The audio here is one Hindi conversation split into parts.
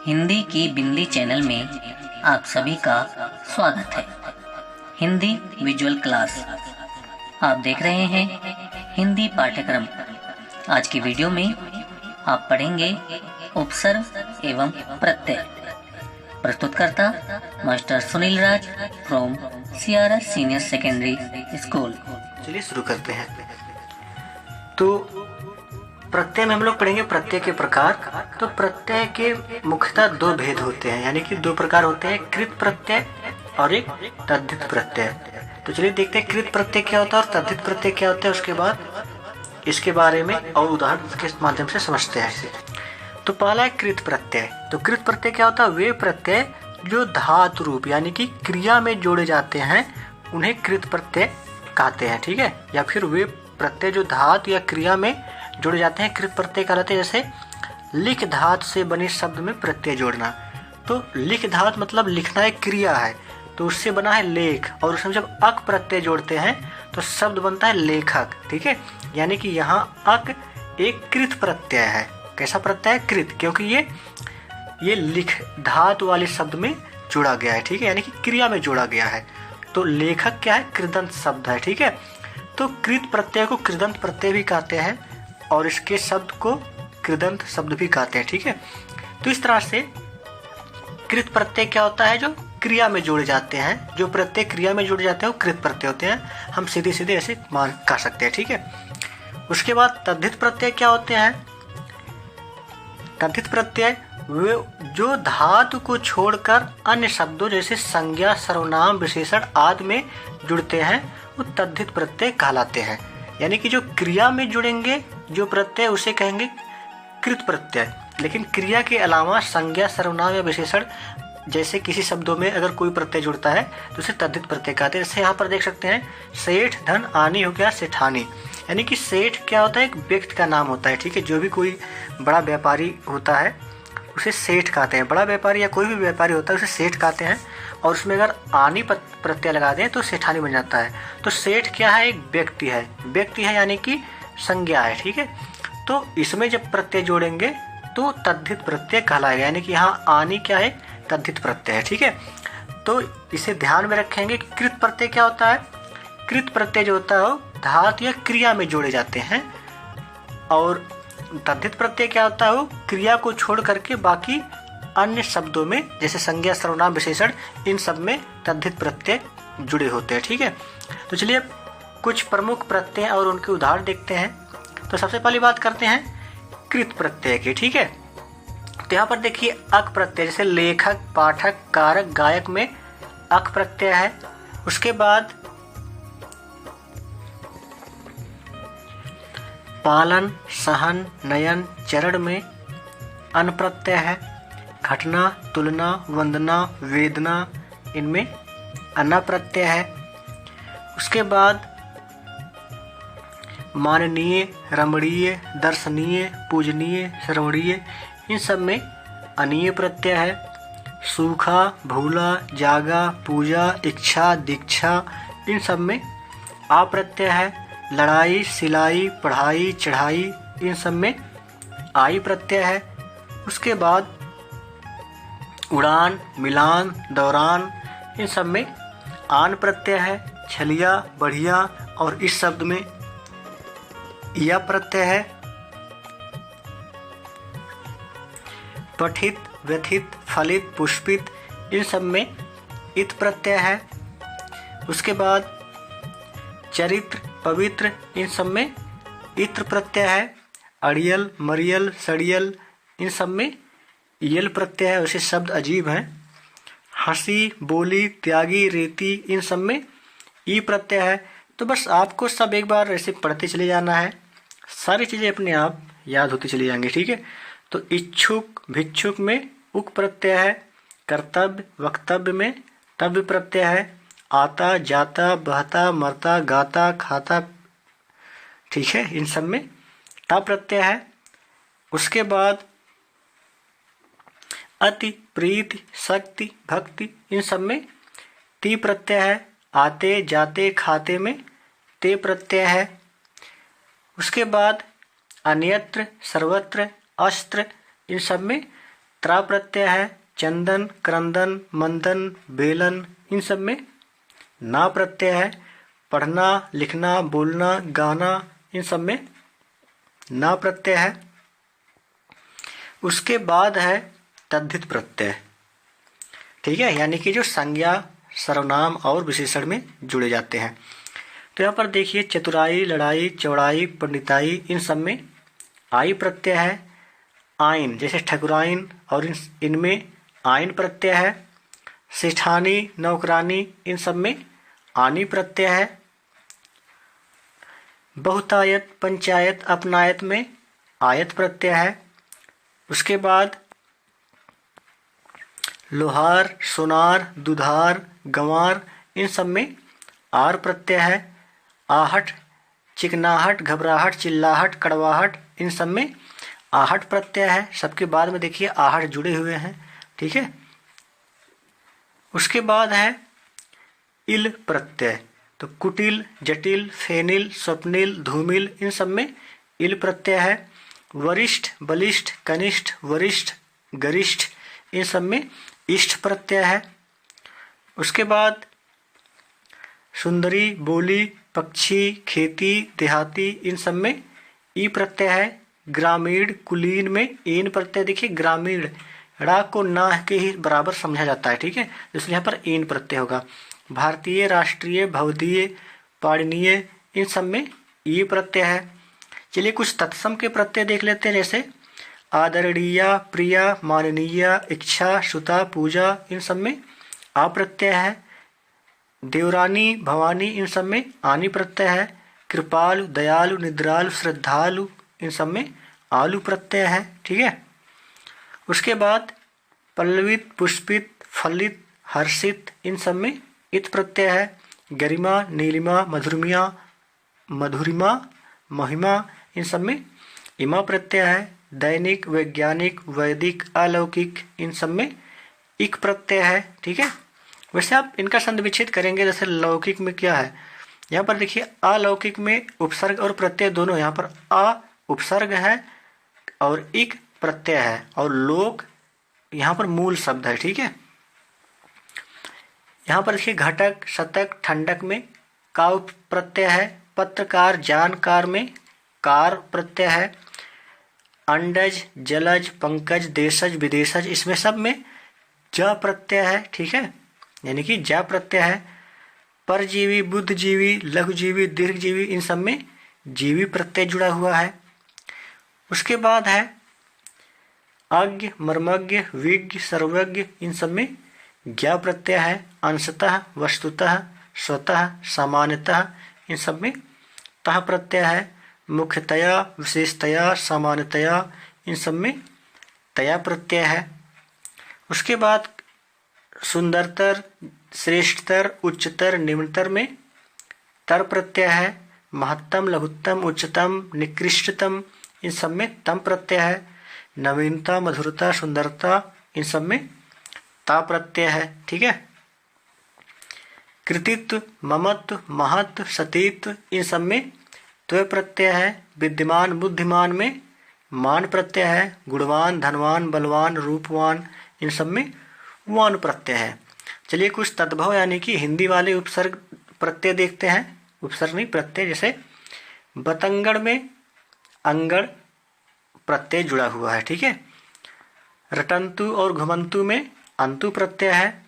हिंदी की बिंदी चैनल में आप सभी का स्वागत है। हिंदी विजुअल क्लास आप देख रहे हैं हिंदी पाठ्यक्रम। आज की वीडियो में आप पढ़ेंगे उपसर्ग एवं प्रत्यय। प्रस्तुतकर्ता master Sunil Raj from CRS senior secondary school. चलिए शुरू करते हैं। तो प्रत्यय में हम लोग पढ़ेंगे प्रत्यय के प्रकार। तो प्रत्यय के मुख्यतः दो भेद होते हैं, यानी कि दो प्रकार होते हैं, कृत प्रत्यय और एक तद्धित प्रत्यय। तो चलिए देखते हैं कृत प्रत्यय क्या होता है और तद्धित प्रत्यय क्या होता है, उसके बाद इसके बारे में और उदाहरण के माध्यम से समझते हैं इसे। तो पहला है कृत प्रत्यय। तो कृत प्रत्यय क्या होता है? वे प्रत्यय जो धातु रूप यानी कि क्रिया में जोड़े जाते हैं उन्हें कृत प्रत्यय कहते हैं, ठीक है। या फिर वे प्रत्यय जो धातु या क्रिया में जुड़ जाते हैं कृत प्रत्यय कहलाते हैं। जैसे लिख धातु से बने शब्द में प्रत्यय जोड़ना। तो लिख धातु मतलब लिखना एक क्रिया है, तो उससे बना है लेख, और उसमें जब अक प्रत्यय जोड़ते हैं तो शब्द बनता है लेखक, ठीक है। यानी कि यहाँ अक एक कृत प्रत्यय है। कैसा प्रत्यय है? कृत, क्योंकि ये लिख धातु वाले शब्द में जोड़ा गया है, ठीक है, यानी कि क्रिया में जोड़ा गया है। तो लेखक क्या है? कृदंत शब्द है, ठीक है। तो कृत प्रत्यय को कृदंत प्रत्यय भी कहते हैं और इसके शब्द को कृदंत शब्द भी कहते हैं, ठीक है। तो इस तरह से कृत प्रत्यय क्या होता है? जो क्रिया में जोड़े जाते हैं, जो प्रत्यय क्रिया में जुड़ जाते हैं वो कृत प्रत्यय होते हैं। हम सीधे सीधे ऐसे मान कह सकते हैं, ठीक है। उसके बाद तद्धित प्रत्यय क्या होते हैं? तद्धित प्रत्यय वे जो धातु को छोड़कर अन्य शब्दों जैसे संज्ञा, सर्वनाम, विशेषण आदि में जुड़ते हैं वो तद्धित प्रत्यय कहलाते हैं। यानी कि जो क्रिया में जुड़ेंगे जो प्रत्यय उसे कहेंगे कृत प्रत्यय, लेकिन क्रिया के अलावा संज्ञा, सर्वनाम या विशेषण जैसे किसी शब्दों में अगर कोई प्रत्यय जुड़ता है तो उसे तद्धित प्रत्यय कहते हैं। जैसे यहाँ पर देख सकते हैं सेठ धन आनी हो गया सेठानी, यानी कि सेठ क्या होता है? एक व्यक्ति का नाम होता है, ठीक है। जो भी कोई बड़ा व्यापारी होता है उसे सेठ कहते हैं। बड़ा व्यापारी या कोई भी व्यापारी होता है उसे सेठ कहते हैं, और उसमें अगर आनी प्रत्यय लगा दें तो सेठानी बन जाता है। तो सेठ क्या है? एक व्यक्ति है, व्यक्ति है यानी कि संज्ञा है, ठीक है। तो इसमें जब प्रत्यय जोड़ेंगे तो तद्धित प्रत्यय कहलाएगा, यानी कि यहाँ आनी क्या है? तद्धित प्रत्यय है, ठीक है। तो इसे ध्यान में रखेंगे कि कृत प्रत्यय क्या होता है? कृत प्रत्यय जो होता है वो धातु या क्रिया में जोड़े जाते हैं, और तद्धित प्रत्यय क्या होता है? वो क्रिया को छोड़ करके बाकी अन्य शब्दों में जैसे संज्ञा, सर्वनाम, विशेषण इन सब में तद्धित प्रत्यय जुड़े होते हैं, ठीक है। तो चलिए कुछ प्रमुख प्रत्यय और उनके उदाहरण देखते हैं। तो सबसे पहली बात करते हैं कृत प्रत्यय की, ठीक है। तो यहाँ पर देखिए अक प्रत्यय, जैसे लेखक, पाठक, कारक, गायक में अक प्रत्यय है। उसके बाद पालन, सहन, नयन, चरण में अन प्रत्यय है। घटना, तुलना, वंदना, वेदना इनमें अन्ना प्रत्यय है। उसके बाद माननीय, रमणीय, दर्शनीय, पूजनीय, श्रवणीय इन सब में अनीय प्रत्यय है। सूखा, भूला, जागा, पूजा, इच्छा, दीक्षा इन सब में आ प्रत्यय है। लड़ाई, सिलाई, पढ़ाई, चढ़ाई इन सब में आई प्रत्यय है। उसके बाद उड़ान, मिलान, दौरान इन सब में आन प्रत्यय है। छलिया, बढ़िया और इस शब्द में या प्रत्यय है। पठित, व्यथित, फलित, पुष्पित इन सब में इत प्रत्यय है। उसके बाद चरित्र, पवित्र इन सब में इत्र प्रत्यय है। अड़ियल, मरियल, सड़ियल इन सब में यल प्रत्यय है। वैसे शब्द अजीब हैं। हंसी, बोली, त्यागी, रेती इन सब में ई प्रत्यय है। तो बस आपको सब एक बार ऐसे पढ़ते चले जाना है, सारी चीज़ें अपने आप याद होती चली जाएंगी, ठीक है। तो इच्छुक, भिक्षुक में उक प्रत्यय है। कर्तव्य, वक्तव्य में तव्य प्रत्यय है। आता, जाता, बहता, मरता, गाता, खाता, ठीक है, इन सब में ता प्रत्यय है। उसके बाद अति, प्रीति, शक्ति, भक्ति इन सब में ती प्रत्यय है। आते, जाते, खाते में ते प्रत्यय है। उसके बाद अन्यत्र, सर्वत्र, अस्त्र इन सब में त्रा प्रत्यय है। चंदन, क्रंदन, मंदन, बेलन, इन सब में ना प्रत्यय है। पढ़ना, लिखना, बोलना, गाना, इन सब में ना प्रत्यय है। उसके बाद है तद्धित प्रत्यय, ठीक है, यानी कि जो संज्ञा, सर्वनाम और विशेषण में जुड़े जाते हैं। तो यहाँ पर देखिए चतुराई, लड़ाई, चौड़ाई, पंडिताई, इन सब में आई प्रत्यय है। आइन, जैसे ठकुराइन और इनमें आइन प्रत्यय है। सेठानी, नौकरानी, इन सब में आनी प्रत्यय है। बहुतायत, पंचायत, अपनायत में आयत प्रत्यय है। उसके बाद लोहार, सोनार, दुधार, गंवार, इन सब में आर प्रत्यय है। आहट, चिकनाहट, घबराहट, चिल्लाहट, कड़वाहट, इन सब में आहट प्रत्यय है। सबके बाद में देखिए आहट जुड़े हुए हैं, ठीक है। उसके बाद है इल प्रत्यय, तो कुटिल, जटिल, फेनिल, स्वप्निल, धूमिल, इन सब में इल प्रत्यय है। वरिष्ठ, बलिष्ठ, कनिष्ठ, वरिष्ठ, गरिष्ठ, इन सब में इष्ट प्रत्यय है। उसके बाद सुंदरी, बोली, पक्षी, खेती, देहाती, इन सब में ई प्रत्यय है। ग्रामीण, कुलीन में ईन प्रत्यय, देखिए ग्रामीण ड़ा को ना के ही बराबर समझा जाता है, ठीक है, इसलिए यहाँ पर ईन प्रत्यय होगा। भारतीय, राष्ट्रीय, भवदीय, पाणनीय, इन सब में ई प्रत्यय है। चलिए कुछ तत्सम के प्रत्यय देख लेते हैं, जैसे आदरणीय, प्रिया, माननीय, इच्छा, श्रुता, पूजा, इन सब में आ प्रत्यय है। देवरानी, भवानी, इन सब में आनी प्रत्यय है। कृपालु, दयालु, निद्रालु, श्रद्धालु, इन सब में आलू प्रत्यय है, ठीक है। उसके बाद पल्लवित, पुष्पित, फलित, हर्षित, इन सब में इत प्रत्यय है। गरिमा, नीलिमा, मधुरिमा, महिमा, इन सब में इमा प्रत्यय है। दैनिक, वैज्ञानिक, वैदिक, अलौकिक, इन सब में इक प्रत्यय है, ठीक है। वैसे आप इनका संधि विच्छेद करेंगे, जैसे लौकिक में क्या है, यहाँ पर देखिए अलौकिक में उपसर्ग और प्रत्यय दोनों, यहाँ पर आ उपसर्ग है और इक प्रत्यय है, और लोक यहाँ पर मूल शब्द है, ठीक है। यहाँ पर देखिए घटक, शतक, ठंडक में का प्रत्यय है। पत्रकार, जानकार में कार प्रत्यय है। अंडज, जलज, पंकज, देशज, विदेशज, इसमें सब में ज प्रत्यय है, ठीक है, यानी कि ज प्रत्यय है। परजीवी, बुद्धिजीवी, लघुजीवी, दीर्घजीवी, इन सब में जीवी प्रत्यय जुड़ा हुआ है। उसके बाद है अज्ञ, मर्मज्ञ, विज्ञ, सर्वज्ञ, इन सब में ज्ञा प्रत्यय है। अंशतः, वस्तुतः, स्वतः, सामान्यतः, इन सब में तः प्रत्यय है। मुख्यतया, विशेषतया, सामान्यतया, इन सब में तया प्रत्यय है। उसके बाद सुंदरतर, श्रेष्ठतर, उच्चतर, निम्नतर में तर प्रत्यय है। महत्तम, लघुत्तम, उच्चतम, निकृष्टतम, इन सब में तम प्रत्यय है। नवीनता, मधुरता, सुंदरता, इन सब में ता प्रत्यय है, ठीक है। कृतित्व, ममत्व, महत्व, सतीत्व, इन सब में त्व प्रत्यय है। विद्यमान, बुद्धिमान में मान प्रत्यय है। गुणवान, धनवान, बलवान, रूपवान, इन सब में वान प्रत्यय है। चलिए कुछ तद्भव यानी कि हिंदी वाले उपसर्ग प्रत्यय देखते हैं, उपसर्ग नहीं प्रत्यय, जैसे बतंगड़ में अंगड़ प्रत्यय जुड़ा हुआ है, ठीक है। रटंतु और घुमंतु में अंतु प्रत्यय है।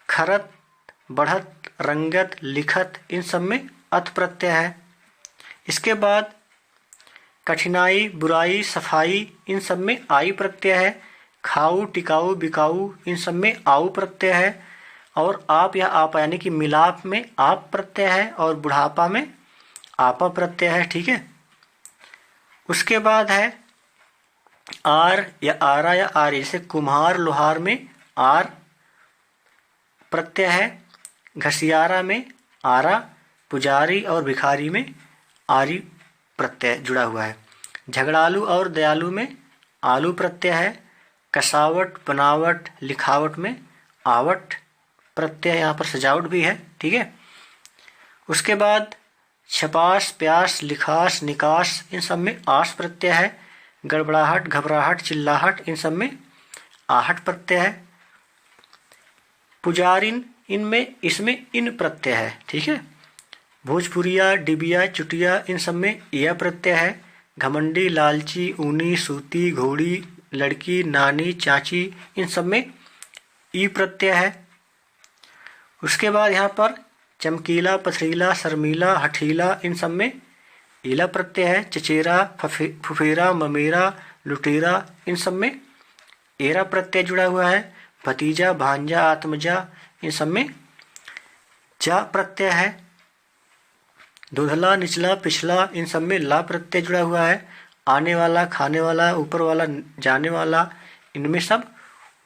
खरत, बढ़त, रंगत, लिखत, इन सब में अथ प्रत्यय है। इसके बाद कठिनाई, बुराई, सफाई, इन सब में आई प्रत्यय है। खाऊ, टिकाऊ, बिकाऊ, इन सब में आऊ प्रत्यय है। और आप या आपा यानी कि मिलाप में आप प्रत्यय है, और बुढ़ापा में आपा प्रत्यय है, ठीक है। उसके बाद है आर या आरा या आर्य, जैसे कुम्हार, लोहार में आर प्रत्यय है। घसियारा में आरा, पुजारी और भिखारी में आरी प्रत्यय जुड़ा हुआ है। झगड़ालू और दयालु में आलू प्रत्यय है। कसावट, बनावट, लिखावट में आवट प्रत्यय, यहाँ पर सजावट भी है, ठीक है। उसके बाद छपास, प्यास, लिखास, निकास, इन सब में आस प्रत्यय है। गड़बड़ाहट, घबराहट, चिल्लाहट, इन सब में आहट प्रत्यय है। पुजारिन, इनमें इसमें इन प्रत्यय है, ठीक है। भोजपुरिया, डिबिया, चुटिया, इन सब में यह प्रत्यय है। घमंडी, लालची, ऊनी, सूती, घोड़ी, लड़की, नानी, चाची, इन सब में ई प्रत्यय है। उसके बाद यहाँ पर चमकीला, पथरीला, शर्मीला, हठीला, इन सब में ईला प्रत्यय है। चचेरा, फुफेरा, ममेरा, लुटेरा, इन सब में एरा प्रत्यय जुड़ा हुआ है। भतीजा, भांजा, आत्मजा, इन सब में जा प्रत्यय है। धुंधला, निचला, पिछला, इन सब में ला प्रत्यय जुड़ा हुआ है। आने वाला, खाने वाला, ऊपर वाला, जाने वाला, इनमें सब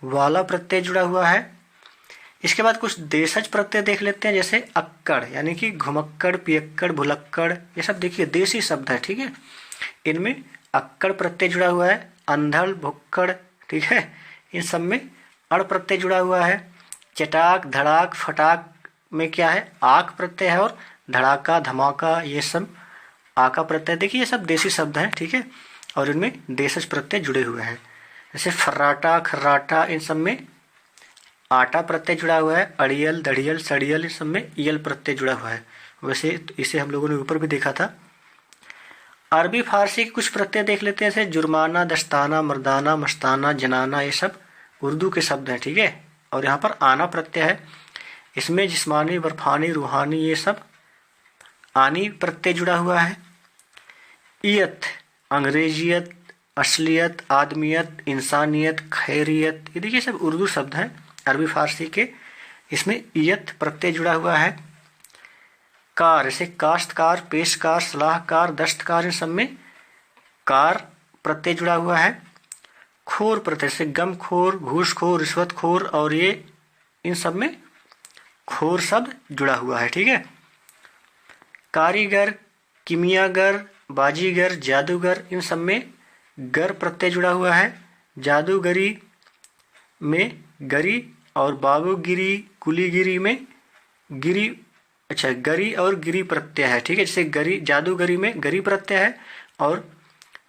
वाला प्रत्यय जुड़ा हुआ है। इसके बाद कुछ देशज प्रत्यय देख लेते हैं, जैसे अक्कड़ यानी कि घुमक्कड़, पियक्कड़, भुलक्कड़, ये सब देखिए देसी शब्द है, ठीक है। इनमें अक्कड़ प्रत्यय जुड़ा हुआ है। अंधड़, भुक्कड़, ठीक है, इन सब में अड़ प्रत्यय जुड़ा हुआ है। चटाक, धड़ाक, फटाक में क्या है, आक प्रत्यय है। और धड़ाका, धमाका, ये सब आका प्रत्यय, देखिए ये सब देसी शब्द हैं, ठीक है। और इनमें देशज प्रत्यय जुड़े हुए हैं। जैसे फर्राटा, खर्राटा, इन सब में आटा प्रत्यय जुड़ा हुआ है। अड़ियल, दड़ियल, सड़ियल, इन सब में यल प्रत्यय जुड़ा हुआ है। वैसे तो इसे हम लोगों ने ऊपर भी देखा था। अरबी फारसी के कुछ प्रत्यय देख लेते हैं, जैसे जुर्माना, दस्ताना, मर्दाना, मस्ताना, जनाना, ये सब उर्दू के शब्द हैं, ठीक है। और यहाँ पर आना प्रत्यय है। इसमें जिस्मानी, बर्फानी, रूहानी, ये सब आनी प्रत्यय जुड़ा हुआ है। ईयत, अंग्रेजियत, असलियत, आदमियत, इंसानियत, खैरियत, ये देखिए सब उर्दू शब्द हैं अरबी फारसी के। इसमें ईयत प्रत्यय जुड़ा हुआ है। कार, जैसे काश्तकार, पेशकार, सलाहकार, दस्तकार, इन सब में कार प्रत्यय जुड़ा हुआ है। खोर प्रत्यय से गमखोर, घूसखोर, रिश्वतखोर, और ये इन सब में खोर शब्द जुड़ा हुआ है, ठीक है। कारीगर, किमियागर, बाजीगर, जादूगर, इन सब में गर प्रत्यय जुड़ा हुआ है। जादूगरी में गरी, और बाबूगिरी, कुलीगिरी में गिरी, अच्छा गरी और गिरी प्रत्यय है, ठीक है। जैसे गरी, जादूगरी में गरी प्रत्यय है, और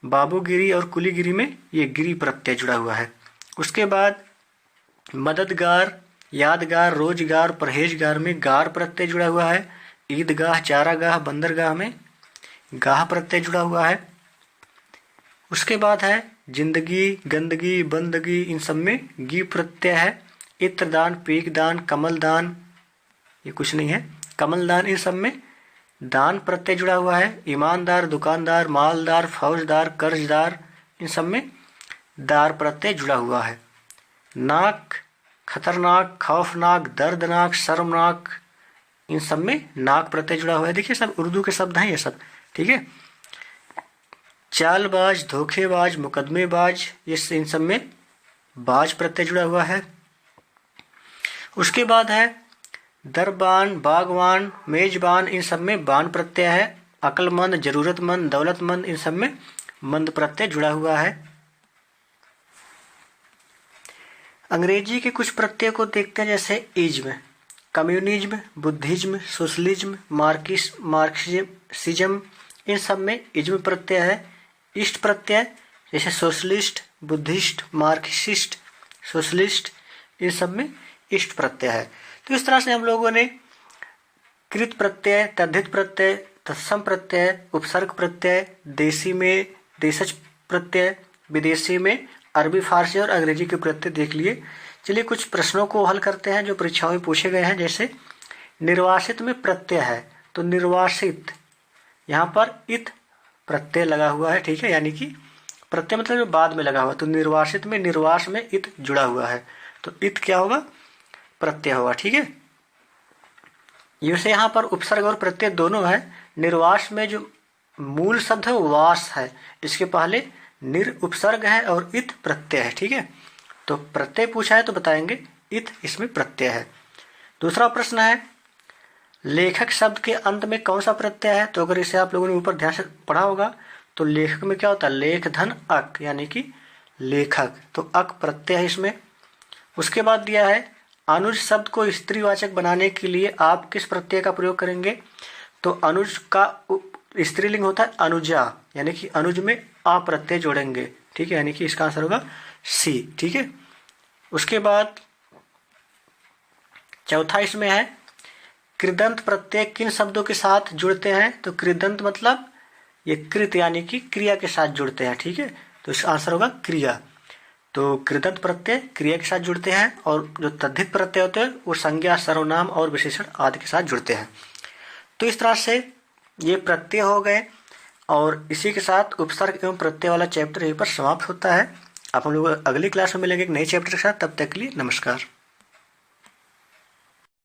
बाबूगिरी और कुलीगिरी में ये गिरी प्रत्यय जुड़ा हुआ है। उसके बाद मददगार, यादगार, रोजगार, परहेजगार में गार प्रत्यय जुड़ा हुआ है। ईदगाह, चारागाह, बंदरगाह में गाह प्रत्यय जुड़ा हुआ है। उसके बाद है जिंदगी, गंदगी, बंदगी, इन सब में गी प्रत्यय है। इत्रदान, पीकदान, कमलदान, ये कुछ नहीं है, कमलदान, इन सब में दान प्रत्यय जुड़ा हुआ है। ईमानदार, दुकानदार, मालदार, फौजदार, कर्जदार, इन सब में दार प्रत्यय जुड़ा हुआ है। नाक, खतरनाक, खौफनाक, दर्दनाक, शर्मनाक, इन सब में नाक प्रत्यय जुड़ा हुआ है। देखिए सब उर्दू के शब्द हैं ये सब, ठीक है। चालबाज, धोखेबाज, मुकदमेबाज, ये इन सब में बाज प्रत्यय जुड़ा हुआ है। उसके बाद है दरबान, बागवान, मेजबान, इन सब में बान प्रत्यय है। अक्लमंद, जरूरतमंद, दौलतमंद, इन सब में मंद प्रत्यय जुड़ा हुआ है। अंग्रेजी के कुछ प्रत्यय को देखते हैं, जैसे ism, communism, Buddhism, socialism, Marxism, इन सब में इज्म प्रत्यय है। इष्ट प्रत्यय, जैसे सोशलिस्ट, बुद्धिस्ट, मार्क्सिस्ट, सोशलिस्ट, इन सब में इष्ट प्रत्यय है। तो इस तरह से हम लोगों ने कृत प्रत्यय, तद्धित प्रत्यय, तत्सम प्रत्यय, उपसर्ग प्रत्यय, देशी में देशज प्रत्यय, विदेशी में अरबी फारसी और अंग्रेजी के प्रत्यय देख लिए। चलिए कुछ प्रश्नों को हल करते हैं जो परीक्षाओं में पूछे गए हैं। जैसे निर्वासित में प्रत्यय है, तो निर्वासित, यहाँ पर इत प्रत्यय लगा हुआ है, ठीक है, यानी कि प्रत्यय मतलब जो बाद में लगा हुआ, तो निर्वासित में निर्वास में इत जुड़ा हुआ है, तो इत क्या होगा, प्रत्यय होगा, ठीक है। जैसे यहाँ पर उपसर्ग और प्रत्यय दोनों है। निर्वास में जो मूल शब्द है वो वास है, इसके पहले निर उपसर्ग है और इत प्रत्यय है, ठीक है। तो प्रत्यय पूछा है तो बताएंगे इत इसमें प्रत्यय है। दूसरा प्रश्न है लेखक शब्द के अंत में कौन सा प्रत्यय है, तो अगर इसे आप लोगों ने ऊपर ध्यान से पढ़ा होगा तो लेखक में क्या होता है, लेख धन अक, यानी कि लेखक, तो अक प्रत्यय है इसमें। उसके बाद दिया है अनुज शब्द को स्त्रीवाचक बनाने के लिए आप किस प्रत्यय का प्रयोग करेंगे, तो अनुज का स्त्रीलिंग होता है अनुजा, यानी कि अनुज में आ प्रत्यय जोड़ेंगे, ठीक है, यानी कि इसका आंसर होगा सी, ठीक है। उसके बाद चौथा इसमें है कृदंत प्रत्यय किन शब्दों के साथ जुड़ते हैं। तो कृदंत मतलब ये कृत यानी कि क्रिया के साथ जुड़ते हैं। ठीक है, तो इसका आंसर होगा क्रिया। तो कृदंत प्रत्यय क्रिया के साथ जुड़ते हैं और जो तद्धित प्रत्यय होते हैं वो संज्ञा सर्वनाम और विशेषण आदि के साथ जुड़ते हैं। तो इस तरह से ये प्रत्यय हो गए और इसी के साथ उपसर्ग एवं प्रत्यय वाला चैप्टर यहीं पर समाप्त होता है। आप हम लोग अगली क्लास में मिलेंगे एक नए चैप्टर के साथ। तब तक के लिए नमस्कार।